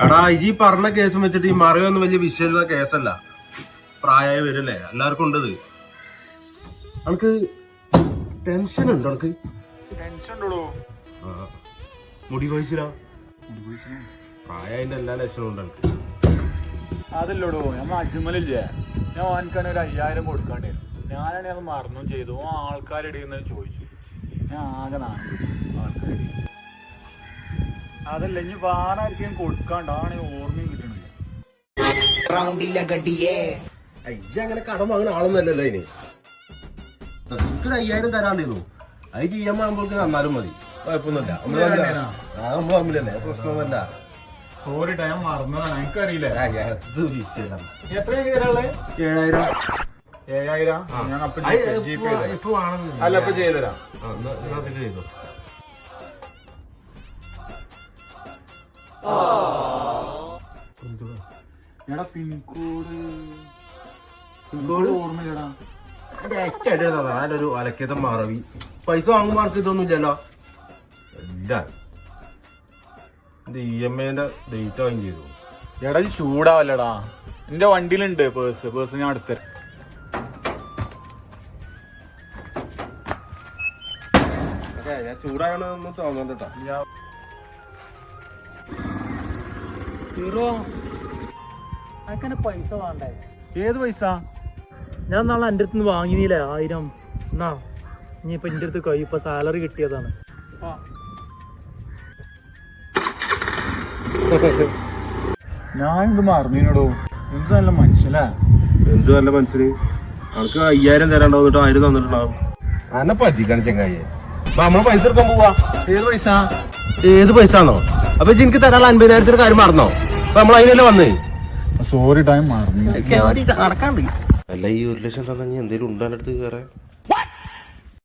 എടാ ഈ പറഞ്ഞ കേസും വെച്ചിട്ട് ഈ മറിയൊന്നും വലിയ വിഷയമുള്ള കേസല്ല. പ്രായമായി വരില്ലേ, എല്ലാവർക്കും ഉണ്ടത്. അനക്ക് ടെൻഷൻ ഉണ്ടോ? അനക്ക് ടെൻഷൻ ഉണ്ടോ? മുടി കൊഴിച്ചില്ല, പ്രായതിന്റെ എല്ലാ ലക്ഷണവും ഉണ്ട് എനിക്ക്. അതല്ലോടോ, നമ്മൾ അജ്മലില്ലേ, ഞാൻ ഓനക്കാണ് ഒരു 5000 കൊടുക്കാണ്ട്. ഞാനാണ് അത് മറന്നും ചെയ്തു. ആൾക്കാരിടയിൽ ചോദിച്ചു. ഞാൻ ആകെ ആൾക്കാരിടയിൽ അതല്ല ഇനി വേറായിരിക്കും കൊടുക്കാണ്ടാണ് ഓർമ്മയും കിട്ടണില്ല. അങ്ങനെ കടം വാങ്ങുന്ന ആളൊന്നല്ലല്ലോ അതിന്. എനിക്കൊരു 5000 തരാണ്ടിരുന്നു. അത് GM ആകുമ്പോൾക്ക് തന്നാലും മതി, കുഴപ്പമൊന്നുമില്ല. നമ്മള് തമ്മിലല്ലേ, പ്രശ്നമൊന്നുമല്ല. സോറി ടൈം മറന്നതാണ്, എനിക്കറിയില്ല. എത്രയാണ് 7000 ഞാൻ അപ്പൊ അല്ല അപ്പൊ ചെയ്തരാം. ചെയ്തോ. എടാ പിൻകോഡ് ഓർമ്മയില്ലടാ. ഒരു അലക്കേതം മറവി. പൈസ വാങ്ങുമ്പോ ആൾക്ക് ഇതൊന്നും ഇല്ലല്ലോ. ഇല്ല, EMI ഡേറ്റ് വാങ്ങി ചെയ്തു. എടാ ചൂടാവല്ലടാ, എന്റെ വണ്ടിയിലുണ്ട് പേഴ്സ് ഞാൻ അടുത്ത ഞാൻ ചൂടാകണമെന്ന് തോന്നണ്ട. പൈസ വേണ്ടേ? ഏത് പൈസ? ഞാൻ നാളെ എൻ്റെ അടുത്ത് നിന്ന് വാങ്ങിയില്ലേ 1000. എന്നാ ഇനിയിപ്പൊ എൻ്റെ അടുത്ത് കഴിയും. ഇപ്പൊ സാലറി കിട്ടിയതാണ്. ഞാനിത് മറന്നീനോടോ. എന്ത് നല്ല മനുഷ്യനാ. എന്ത് നല്ല മനസ്സിന്. ആൾക്ക് 5000 തരാണ്ടാവും, 1000 തന്നിട്ടുണ്ടാവും. അന്നെ പറ്റിക്കാണ് ചെങ്ങായി. അപ്പൊ നമ്മള് പൈസ എടുക്കാൻ പോവാ. ഏത് പൈസ? ഏത് പൈസ അപ്പൊ എനിക്ക് തരാനുള്ള 50,000 കാര്യം മറന്നോ? അപ്പൊ നമ്മൾ അതിനല്ലേ വന്നേ. സോറി ടൈം മറന്നു. അല്ല ഈ 1 ലക്ഷം തന്നെ എന്തേലും ഉണ്ടാകുന്ന അടുത്ത് കയറാൻ